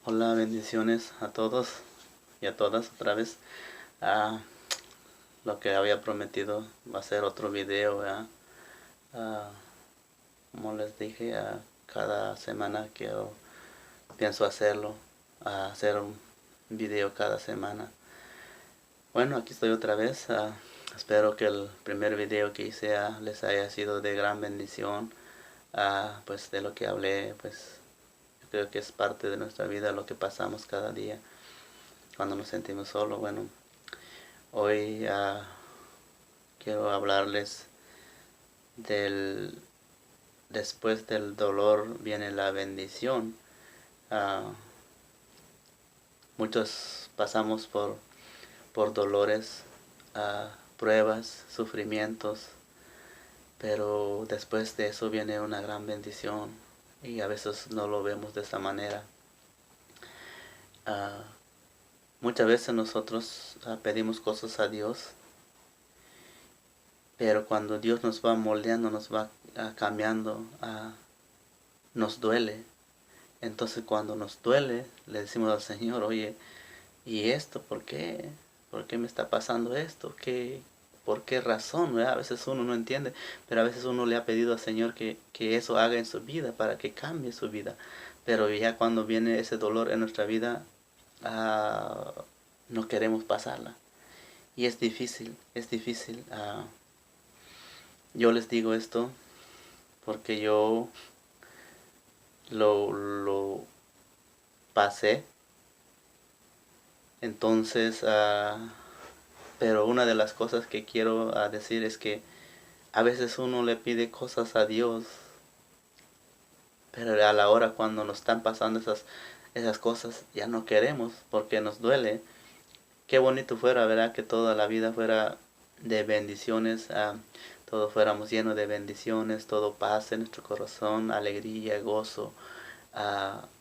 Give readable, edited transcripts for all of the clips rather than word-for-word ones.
Hola, bendiciones a todos y a todas otra vez. Ah, lo que había prometido va a ser otro video, ¿verdad? Ah, como les dije, cada semana pienso hacerlo, hacer un video cada semana. Bueno, aquí estoy otra vez. Espero que el primer video que hice les haya sido de gran bendición. Pues de lo que hablé, pues yo creo que es parte de nuestra vida lo que pasamos cada día cuando nos sentimos solos. Bueno, hoy quiero hablarles del después del dolor viene la bendición. Ah, Muchos pasamos por dolores, pruebas, sufrimientos, pero después de eso viene una gran bendición y a veces no lo vemos de esa manera. Ah, Muchas veces nosotros pedimos cosas a Dios, pero cuando Dios nos va moldeando, nos va cambiando, nos duele. Entonces cuando nos duele, le decimos al Señor, oye, ¿y esto por qué? ¿Por qué me está pasando esto? ¿Por qué razón? ¿Verdad? A veces uno no entiende, pero a veces uno le ha pedido al Señor que eso haga en su vida, para que cambie su vida. Pero ya cuando viene ese dolor en nuestra vida, ah, no queremos pasarla. Y es difícil, es difícil. Yo les digo esto porque yo lo pasé. Entonces, pero una de las cosas que quiero decir es que a veces uno le pide cosas a Dios, pero a la hora cuando nos están pasando esas cosas ya no queremos porque nos duele. Qué bonito fuera, ¿verdad? Que toda la vida fuera de bendiciones, todos fuéramos llenos de bendiciones, todo paz en nuestro corazón, alegría, gozo.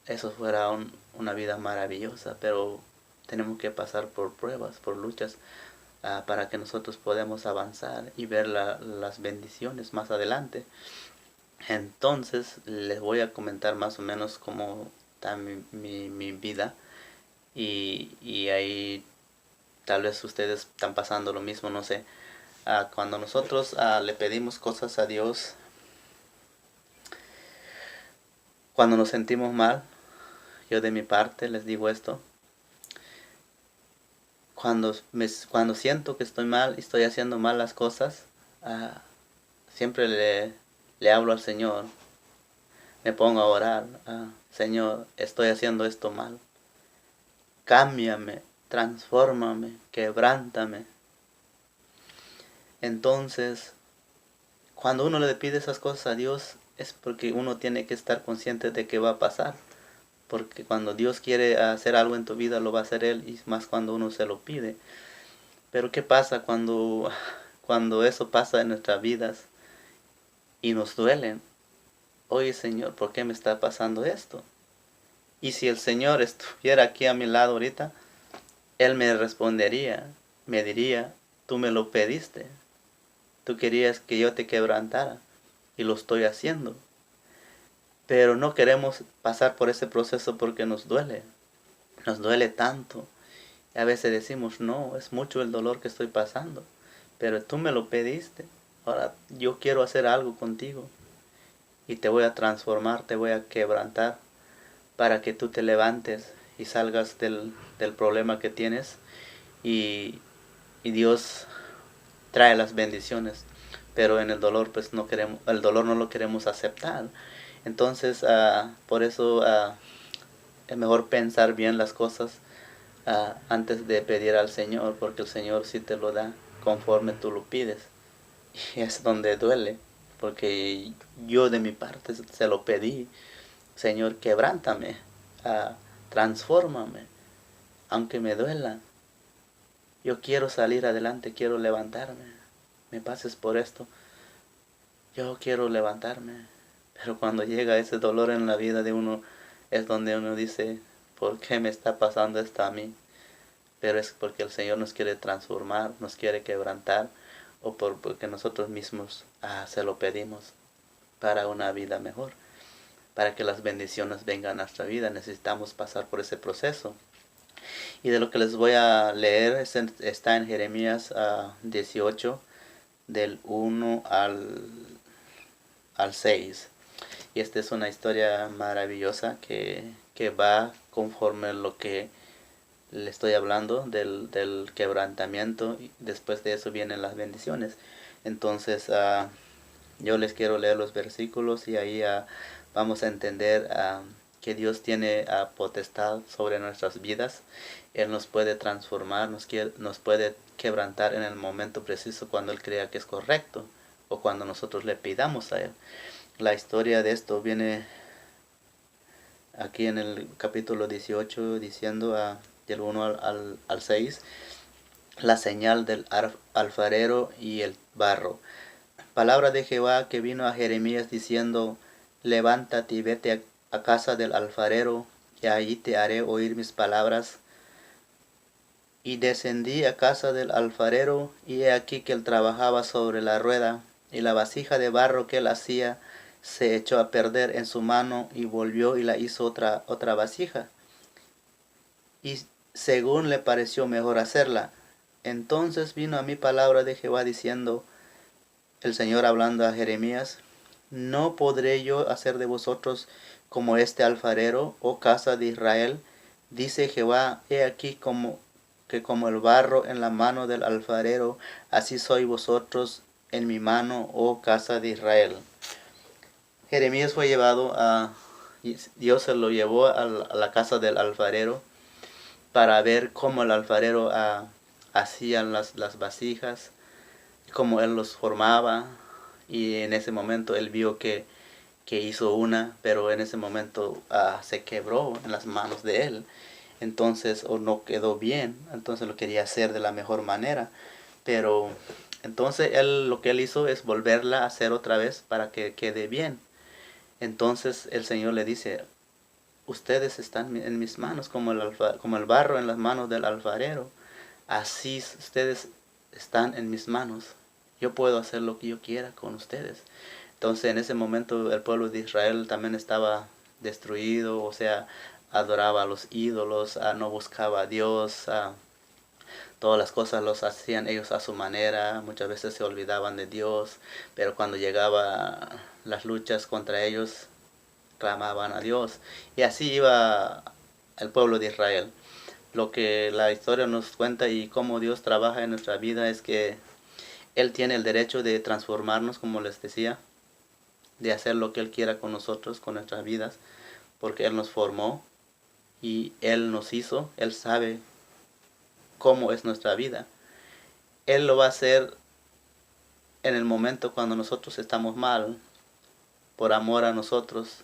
Eso fuera una vida maravillosa, pero tenemos que pasar por pruebas, por luchas, para que nosotros podamos avanzar y ver las bendiciones más adelante. Entonces les voy a comentar más o menos cómo está mi vida y ahí tal vez ustedes están pasando lo mismo, no sé. Cuando nosotros le pedimos cosas a Dios, cuando nos sentimos mal, yo de mi parte les digo esto, cuando siento que estoy mal y estoy haciendo mal las cosas, siempre le hablo al Señor, me pongo a orar, Señor, estoy haciendo esto mal, cámbiame, transfórmame, quebrántame. Entonces, cuando uno le pide esas cosas a Dios, es porque uno tiene que estar consciente de que va a pasar. Porque cuando Dios quiere hacer algo en tu vida, lo va a hacer Él, y más cuando uno se lo pide. Pero ¿qué pasa cuando eso pasa en nuestras vidas y nos duelen? Oye, Señor, ¿por qué me está pasando esto? Y si el Señor estuviera aquí a mi lado ahorita, Él me respondería, me diría, tú me lo pediste, tú querías que yo te quebrantara y lo estoy haciendo. Pero no queremos pasar por ese proceso porque nos duele tanto. Y a veces decimos, no, es mucho el dolor que estoy pasando, pero tú me lo pediste. Ahora yo quiero hacer algo contigo y te voy a transformar, te voy a quebrantar para que tú te levantes y salgas del problema que tienes y, y Dios trae las bendiciones. Pero en el dolor pues no queremos, el dolor no lo queremos aceptar. Entonces por eso es mejor pensar bien las cosas antes de pedir al Señor, porque el Señor sí te lo da conforme tú lo pides. Y es donde duele, porque yo de mi parte se lo pedí, Señor, quebrántame, transfórmame, aunque me duela. Yo quiero salir adelante, quiero levantarme. Me pases por esto. Yo quiero levantarme. Pero cuando llega ese dolor en la vida de uno, es donde uno dice, ¿por qué me está pasando esto a mí? Pero es porque el Señor nos quiere transformar, nos quiere quebrantar, o porque nosotros mismos se lo pedimos para una vida mejor. para que las bendiciones vengan a nuestra vida. Necesitamos pasar por ese proceso. Y de lo que les voy a leer está en Jeremías 18, del 1 al 6. Y esta es una historia maravillosa que va conforme lo que le estoy hablando del quebrantamiento. Y después de eso vienen las bendiciones. Entonces yo les quiero leer los versículos y ahí vamos a entender que Dios tiene potestad sobre nuestras vidas. Él nos puede transformar, nos puede quebrantar en el momento preciso cuando Él crea que es correcto o cuando nosotros le pidamos a Él. La historia de esto viene aquí en el capítulo 18 diciendo del 1 al 6, la señal del alfarero y el barro. Palabra de Jehová que vino a Jeremías diciendo, levántate y vete a casa del alfarero, y allí te haré oír mis palabras. Y descendí a casa del alfarero, y he aquí que él trabajaba sobre la rueda, y la vasija de barro que él hacía se echó a perder en su mano, y volvió y la hizo otra vasija, y según le pareció mejor hacerla. Entonces vino a mí palabra de Jehová diciendo, el Señor hablando a Jeremías, ¿no podré yo hacer de vosotros como este alfarero, oh casa de Israel? Dice Jehová, he aquí como el barro en la mano del alfarero, así sois vosotros en mi mano, oh casa de Israel. Jeremías fue llevado Dios se lo llevó a la casa del alfarero para ver cómo el alfarero hacía las vasijas, cómo él los formaba. Y en ese momento él vio que hizo una, pero en ese momento se quebró en las manos de él. Entonces, o no quedó bien, entonces lo quería hacer de la mejor manera. Pero entonces lo que él hizo es volverla a hacer otra vez para que quede bien. Entonces el Señor le dice, ustedes están en mis manos como el barro en las manos del alfarero. Así ustedes están en mis manos. Yo puedo hacer lo que yo quiera con ustedes. Entonces en ese momento el pueblo de Israel también estaba destruido, o sea, adoraba a los ídolos, no buscaba a Dios, todas las cosas los hacían ellos a su manera, muchas veces se olvidaban de Dios, pero cuando llegaban las luchas contra ellos, clamaban a Dios. Y así iba el pueblo de Israel. Lo que la historia nos cuenta y cómo Dios trabaja en nuestra vida es que Él tiene el derecho de transformarnos, como les decía, de hacer lo que Él quiera con nosotros, con nuestras vidas, porque Él nos formó y Él nos hizo. Él sabe cómo es nuestra vida. Él lo va a hacer en el momento cuando nosotros estamos mal, por amor a nosotros.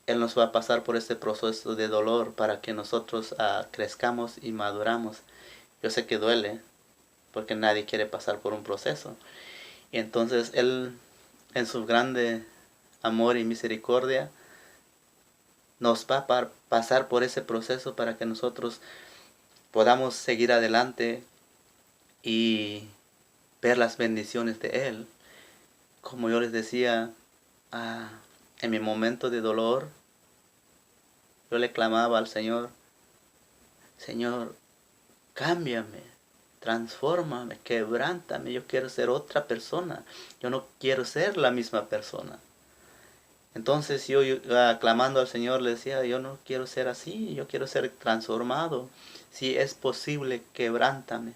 Él nos va a pasar por este proceso de dolor para que nosotros crezcamos y maduramos. Yo sé que duele, porque nadie quiere pasar por un proceso. Y entonces Él, en su grande amor y misericordia, nos va a pasar por ese proceso para que nosotros podamos seguir adelante y ver las bendiciones de Él. Como yo les decía, en mi momento de dolor, yo le clamaba al Señor, Señor, cámbiame, transfórmame, quebrántame, yo quiero ser otra persona, yo no quiero ser la misma persona. Entonces yo clamando al Señor le decía, yo no quiero ser así, yo quiero ser transformado. Si es posible, quebrántame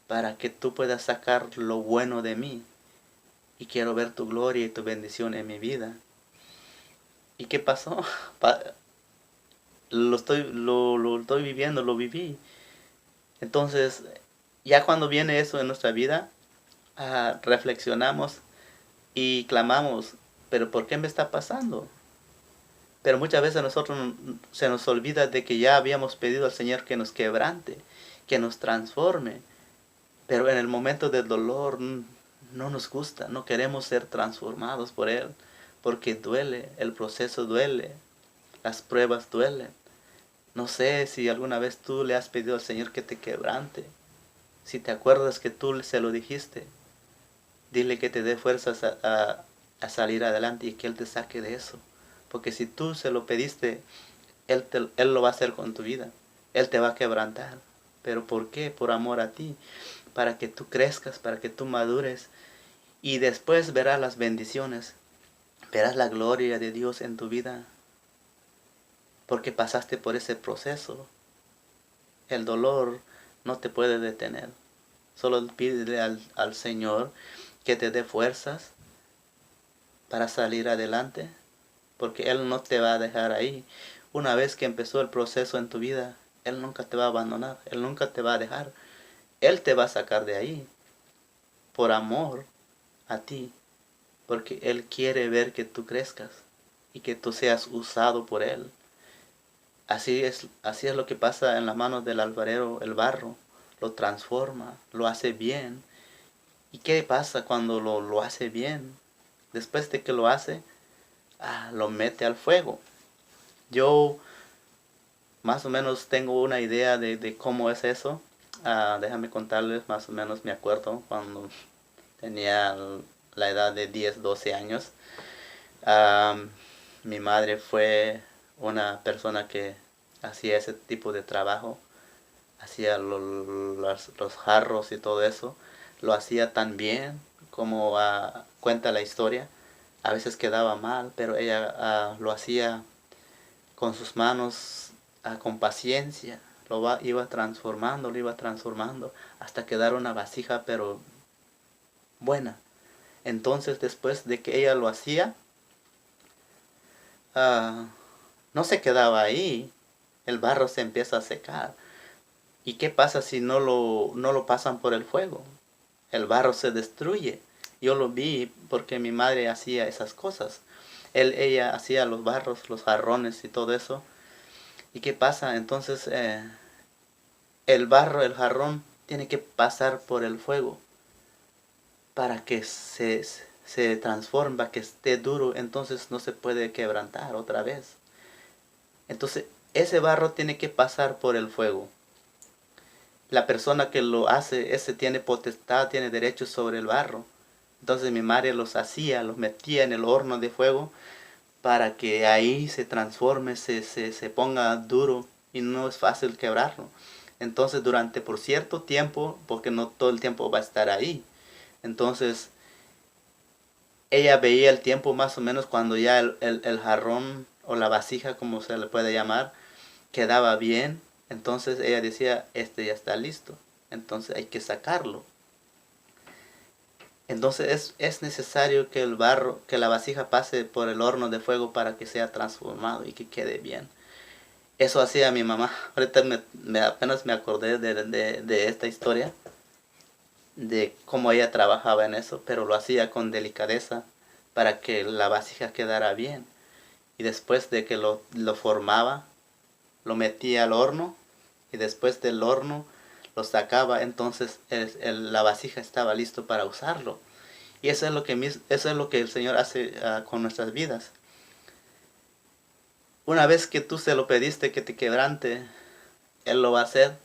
para que tú puedas sacar lo bueno de mí. Y quiero ver tu gloria y tu bendición en mi vida. ¿Y qué pasó? Lo estoy viviendo, lo viví. Entonces, ya cuando viene eso en nuestra vida, reflexionamos y clamamos, pero ¿por qué me está pasando? Pero muchas veces a nosotros se nos olvida de que ya habíamos pedido al Señor que nos quebrante, que nos transforme. Pero en el momento del dolor no nos gusta, no queremos ser transformados por Él, porque duele, el proceso duele, las pruebas duelen. No sé si alguna vez tú le has pedido al Señor que te quebrante. Si te acuerdas que tú se lo dijiste, dile que te dé fuerzas a salir adelante y que Él te saque de eso. Porque si tú se lo pediste, Él lo va a hacer con tu vida. Él te va a quebrantar. ¿Pero por qué? Por amor a ti. Para que tú crezcas, para que tú madures. Y después verás las bendiciones. Verás la gloria de Dios en tu vida. Porque pasaste por ese proceso. El dolor no te puede detener. Solo pídele al Señor que te dé fuerzas para salir adelante. Porque Él no te va a dejar ahí. Una vez que empezó el proceso en tu vida, Él nunca te va a abandonar. Él nunca te va a dejar. Él te va a sacar de ahí. Por amor a ti. Porque Él quiere ver que tú crezcas. Y que tú seas usado por Él. Así es lo que pasa en las manos del alfarero, el barro. Lo transforma, lo hace bien. ¿Y qué pasa cuando lo hace bien? Después de que lo hace, lo mete al fuego. Yo más o menos tengo una idea de cómo es eso. Déjame contarles, más o menos me acuerdo cuando tenía la edad de 10, 12 años. Mi madre fue una persona que hacía ese tipo de trabajo. Hacía los jarros y todo eso. Lo hacía tan bien como cuenta la historia. A veces quedaba mal, pero ella lo hacía con sus manos, con paciencia. Iba transformando, lo iba transformando hasta quedar una vasija pero buena. Entonces después de que ella lo hacía, no se quedaba ahí. El barro se empieza a secar. ¿Y qué pasa si no lo pasan por el fuego? El barro se destruye. Yo lo vi porque mi madre hacía esas cosas. Ella hacía los barros, los jarrones y todo eso. ¿Y qué pasa? Entonces el barro, el jarrón, tiene que pasar por el fuego para que se transforme, para que esté duro. Entonces no se puede quebrantar otra vez. Entonces ese barro tiene que pasar por el fuego. La persona que lo hace, ese tiene potestad, tiene derecho sobre el barro. Entonces mi madre los hacía, los metía en el horno de fuego para que ahí se transforme, se ponga duro y no es fácil quebrarlo. Entonces por cierto tiempo, porque no todo el tiempo va a estar ahí. Entonces ella veía el tiempo más o menos cuando ya el jarrón o la vasija, como se le puede llamar, quedaba bien. Entonces ella decía, este ya está listo. Entonces hay que sacarlo. Entonces es necesario que el barro, que la vasija pase por el horno de fuego para que sea transformado y que quede bien. Eso hacía mi mamá. Ahorita apenas me acordé de esta historia, de cómo ella trabajaba en eso, pero lo hacía con delicadeza para que la vasija quedara bien. Y después de que lo formaba, lo metía al horno y después del horno lo sacaba, entonces la vasija estaba listo para usarlo. Y eso es lo que el Señor hace con nuestras vidas. Una vez que tú se lo pediste que te quebrante, Él lo va a hacer.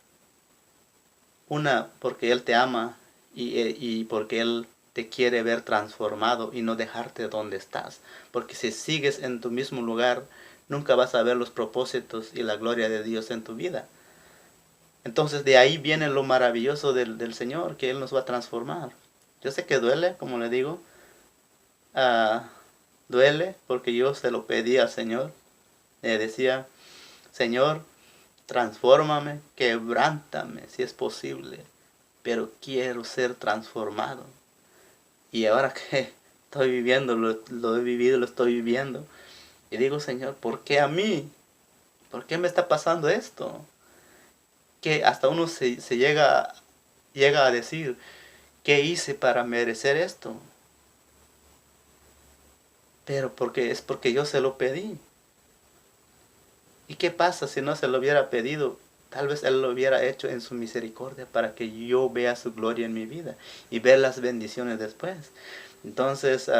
Porque Él te ama y porque Él te quiere ver transformado y no dejarte donde estás. Porque si sigues en tu mismo lugar, nunca vas a ver los propósitos y la gloria de Dios en tu vida. Entonces de ahí viene lo maravilloso del Señor, que Él nos va a transformar. Yo sé que duele, como le digo. Duele porque yo se lo pedí al Señor. Le decía, Señor, transfórmame, quebrántame si es posible, pero quiero ser transformado. Y ahora que estoy viviendo, lo he vivido, lo estoy viviendo. Y digo, Señor, ¿por qué a mí? ¿Por qué me está pasando esto? Que hasta uno se llega a decir, ¿qué hice para merecer esto? Pero es porque yo se lo pedí. ¿Y qué pasa si no se lo hubiera pedido? Tal vez Él lo hubiera hecho en su misericordia para que yo vea su gloria en mi vida y ver las bendiciones después. Entonces,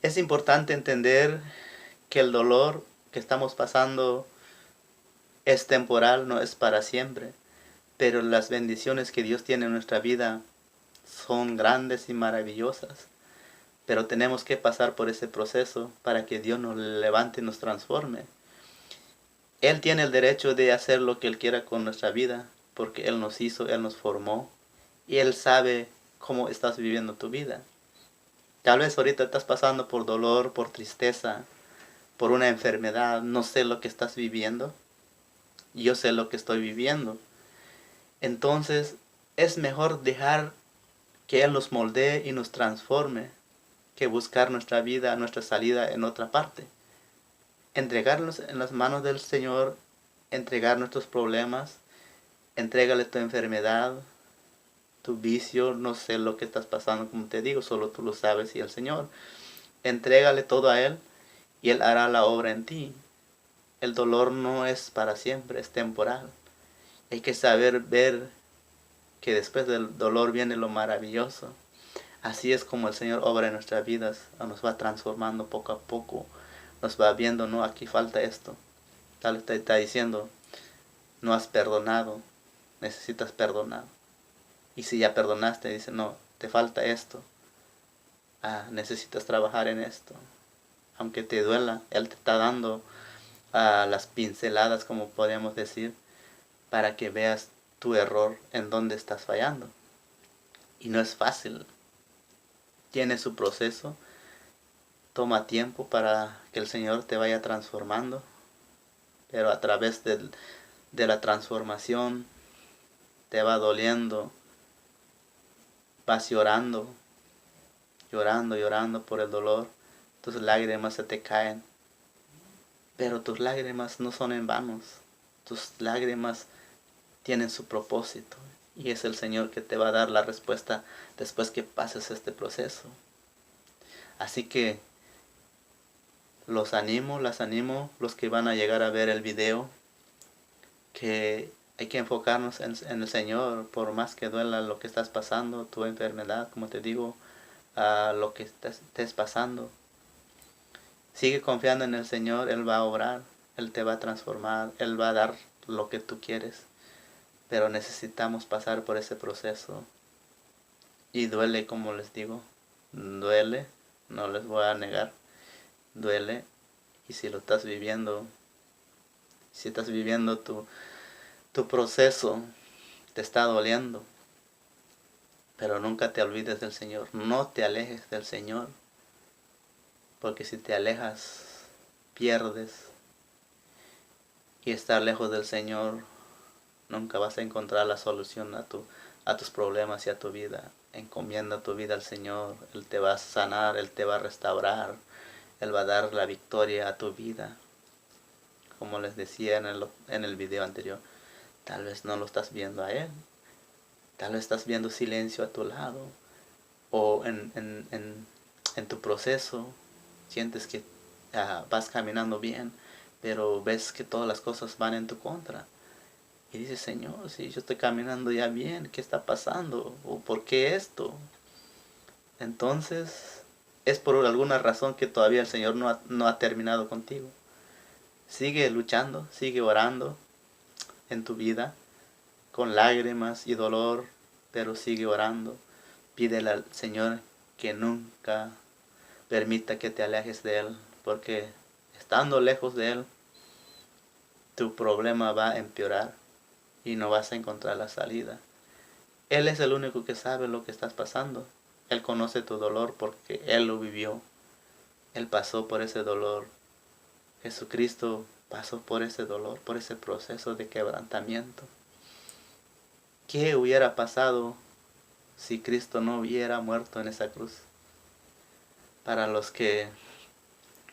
es importante entender que el dolor que estamos pasando es temporal, no es para siempre. Pero las bendiciones que Dios tiene en nuestra vida son grandes y maravillosas. Pero tenemos que pasar por ese proceso para que Dios nos levante y nos transforme. Él tiene el derecho de hacer lo que Él quiera con nuestra vida, porque Él nos hizo, Él nos formó, y Él sabe cómo estás viviendo tu vida. Tal vez ahorita estás pasando por dolor, por tristeza, por una enfermedad, no sé lo que estás viviendo, yo sé lo que estoy viviendo. Entonces es mejor dejar que Él nos moldee y nos transforme que buscar nuestra vida, nuestra salida en otra parte. Entregarnos en las manos del Señor, entregar nuestros problemas, entrégale tu enfermedad, tu vicio, no sé lo que estás pasando, como te digo, solo tú lo sabes y el Señor. Entrégale todo a Él y Él hará la obra en ti. El dolor no es para siempre, es temporal. Hay que saber ver que después del dolor viene lo maravilloso. Así es como el Señor obra en nuestras vidas, nos va transformando poco a poco, nos va viendo, no, aquí falta esto. Tal vez te está diciendo, no has perdonado, necesitas perdonar. Y si ya perdonaste, dice, no, te falta esto, necesitas trabajar en esto. Aunque te duela, Él te está dando las pinceladas, como podríamos decir, para que veas tu error, en dónde estás fallando. Y no es fácil, tiene su proceso, toma tiempo para que el Señor te vaya transformando, pero a través de la transformación te va doliendo, vas llorando, llorando, llorando por el dolor, tus lágrimas se te caen, pero tus lágrimas no son en vanos, tus lágrimas tienen su propósito y es el Señor que te va a dar la respuesta después que pases este proceso. Así que las animo, los que van a llegar a ver el video, que hay que enfocarnos en el Señor, por más que duela lo que estás pasando, tu enfermedad, como te digo, lo que estés pasando. Sigue confiando en el Señor, Él va a obrar, Él te va a transformar, Él va a dar lo que tú quieres. Pero necesitamos pasar por ese proceso. Y duele, como les digo, duele, no les voy a negar, duele. Y si lo estás viviendo, si estás viviendo tu proceso, te está doliendo, pero nunca te olvides del Señor, no te alejes del Señor, porque si te alejas, pierdes, y estar lejos del Señor, nunca vas a encontrar la solución a tus problemas y a tu vida. Encomienda tu vida al Señor, Él te va a sanar, Él te va a restaurar, Él va a dar la victoria a tu vida. Como les decía en el video anterior, tal vez no lo estás viendo a Él, tal vez estás viendo silencio a tu lado, o en tu proceso sientes que vas caminando bien, pero ves que todas las cosas van en tu contra. Y dices, Señor, si yo estoy caminando ya bien, ¿qué está pasando? ¿O por qué esto? Entonces, es por alguna razón que todavía el Señor no ha terminado contigo. Sigue luchando, sigue orando en tu vida, con lágrimas y dolor, pero sigue orando. Pídele al Señor que nunca permita que te alejes de Él, porque estando lejos de Él, tu problema va a empeorar y no vas a encontrar la salida. Él es el único que sabe lo que estás pasando. Él conoce tu dolor porque Él lo vivió. Él pasó por ese dolor. Jesucristo pasó por ese dolor, por ese proceso de quebrantamiento. ¿Qué hubiera pasado si Cristo no hubiera muerto en esa cruz? Para los que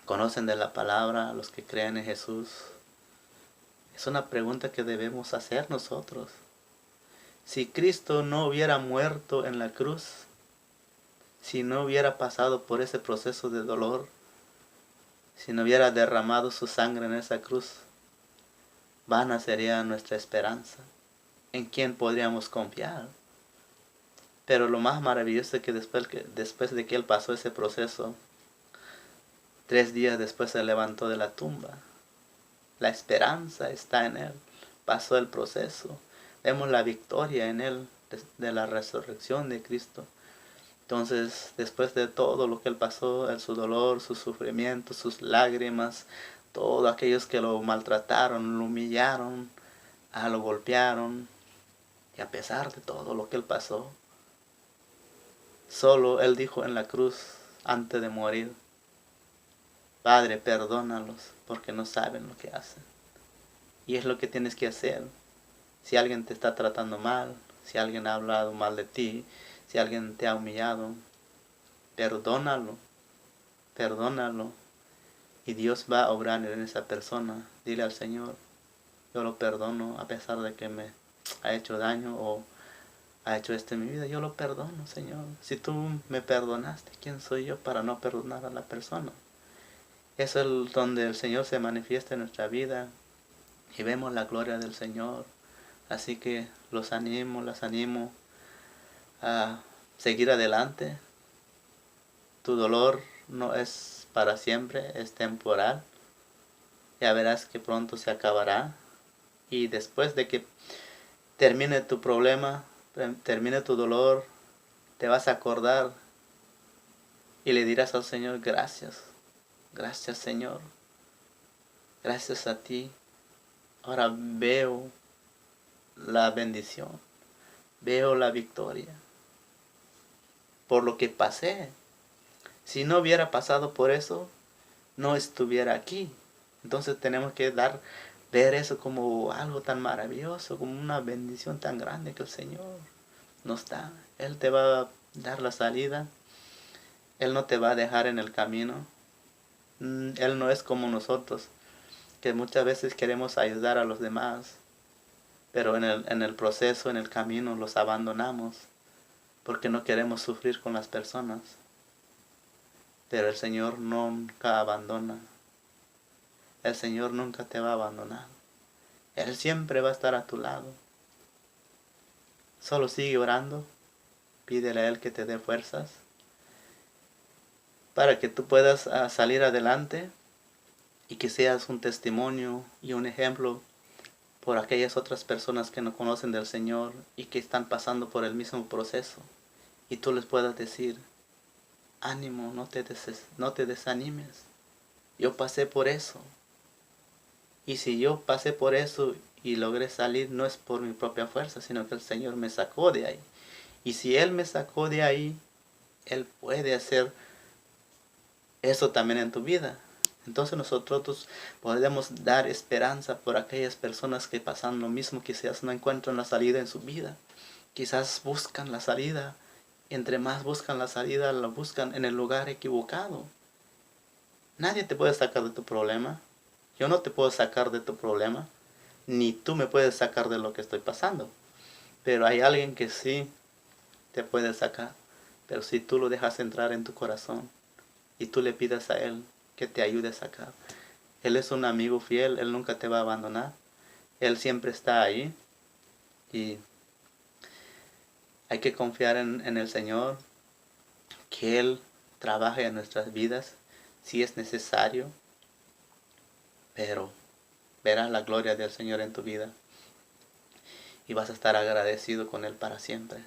conocen de la palabra, los que creen en Jesús, es una pregunta que debemos hacer nosotros. Si Cristo no hubiera muerto en la cruz, si no hubiera pasado por ese proceso de dolor, si no hubiera derramado su sangre en esa cruz, vana sería nuestra esperanza. ¿En quién podríamos confiar? Pero lo más maravilloso es que después de que Él pasó ese proceso, 3 días después se levantó de la tumba. La esperanza está en Él. Pasó el proceso. Vemos la victoria en Él de la resurrección de Cristo. Entonces, después de todo lo que él pasó, su dolor, su sufrimiento, sus lágrimas, todos aquellos que lo maltrataron, lo humillaron, lo golpearon, y a pesar de todo lo que él pasó, solo él dijo en la cruz, antes de morir: Padre, perdónalos, porque no saben lo que hacen. Y es lo que tienes que hacer. Si alguien te está tratando mal, si alguien ha hablado mal de ti, si alguien te ha humillado, perdónalo, perdónalo. Y Dios va a obrar en esa persona. Dile al Señor: yo lo perdono a pesar de que me ha hecho daño o ha hecho esto en mi vida. Yo lo perdono, Señor. Si tú me perdonaste, ¿quién soy yo para no perdonar a la persona? Eso es donde el Señor se manifiesta en nuestra vida y vemos la gloria del Señor. Así que las animo a seguir adelante. Tu dolor no es para siempre, es temporal. Ya verás que pronto se acabará. Y después de que termine tu problema, termine tu dolor, te vas a acordar y le dirás al Señor: gracias, gracias Señor, gracias a ti. Ahora veo la bendición, veo la victoria por lo que pasé. Si no hubiera pasado por eso, no estuviera aquí. Entonces tenemos que ver eso como algo tan maravilloso, como una bendición tan grande que el Señor nos da. Él te va a dar la salida. Él no te va a dejar en el camino. Él no es como nosotros, que muchas veces queremos ayudar a los demás, pero en el proceso, en el camino, los abandonamos porque no queremos sufrir con las personas. Pero el Señor nunca abandona. El Señor nunca te va a abandonar. Él siempre va a estar a tu lado. Solo sigue orando. Pídele a Él que te dé fuerzas para que tú puedas salir adelante y que seas un testimonio y un ejemplo por aquellas otras personas que no conocen del Señor y que están pasando por el mismo proceso. Y tú les puedas decir: ánimo, no te desanimes. Yo pasé por eso. Y si yo pasé por eso y logré salir, no es por mi propia fuerza, sino que el Señor me sacó de ahí. Y si Él me sacó de ahí, Él puede hacer eso también en tu vida. Entonces nosotros podemos dar esperanza por aquellas personas que pasan lo mismo, quizás no encuentran la salida en su vida. Quizás buscan la salida. Entre más buscan la salida, la buscan en el lugar equivocado. Nadie te puede sacar de tu problema. Yo no te puedo sacar de tu problema. Ni tú me puedes sacar de lo que estoy pasando. Pero hay alguien que sí te puede sacar. Pero si tú lo dejas entrar en tu corazón y tú le pides a Él que te ayude a sacar. Él es un amigo fiel. Él nunca te va a abandonar. Él siempre está ahí. Y hay que confiar en el Señor. Que Él trabaje en nuestras vidas si es necesario. Pero verás la gloria del Señor en tu vida. Y vas a estar agradecido con Él para siempre.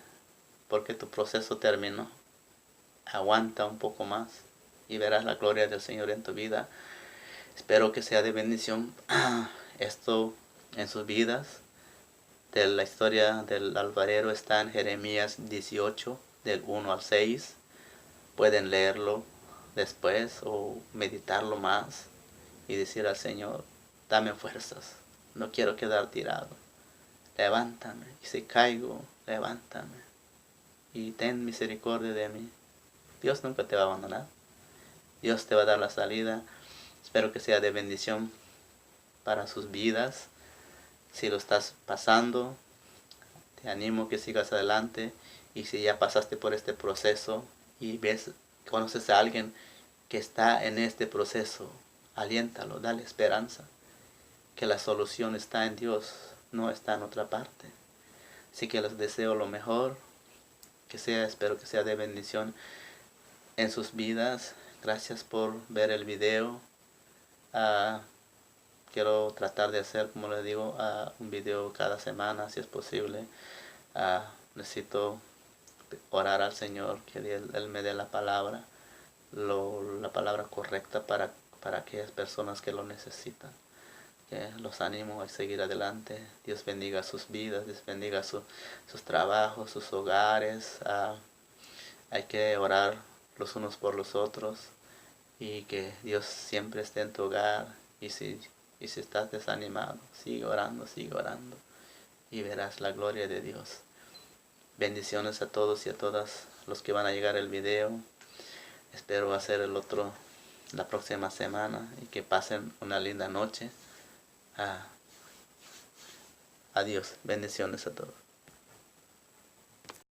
Porque tu proceso terminó. Aguanta un poco más y verás la gloria del Señor en tu vida. Espero que sea de bendición esto en sus vidas. De la historia del alfarero está en Jeremías 18, del 1 al 6. Pueden leerlo después o meditarlo más y decir al Señor: dame fuerzas, no quiero quedar tirado. Levántame, y si caigo, levántame y ten misericordia de mí. Dios nunca te va a abandonar. Dios te va a dar la salida. Espero que sea de bendición para sus vidas. Si lo estás pasando, te animo que sigas adelante. Y si ya pasaste por este proceso y conoces a alguien que está en este proceso, aliéntalo, dale esperanza. Que la solución está en Dios, no está en otra parte. Así que les deseo lo mejor. Espero que sea de bendición en sus vidas. Gracias por ver el video. Quiero tratar de hacer, como les digo, un video cada semana si es posible. Necesito orar al Señor, que Él me dé la palabra, la palabra correcta para aquellas personas que lo necesitan. Que los animo a seguir adelante. Dios bendiga sus vidas, Dios bendiga sus trabajos, sus hogares. Hay que orar los unos por los otros y que Dios siempre esté en tu hogar. Y si estás desanimado, sigue orando y verás la gloria de Dios. Bendiciones a todos y a todas los que van a llegar el video. Espero hacer el otro la próxima semana y que pasen una linda noche. Adiós. Bendiciones a todos.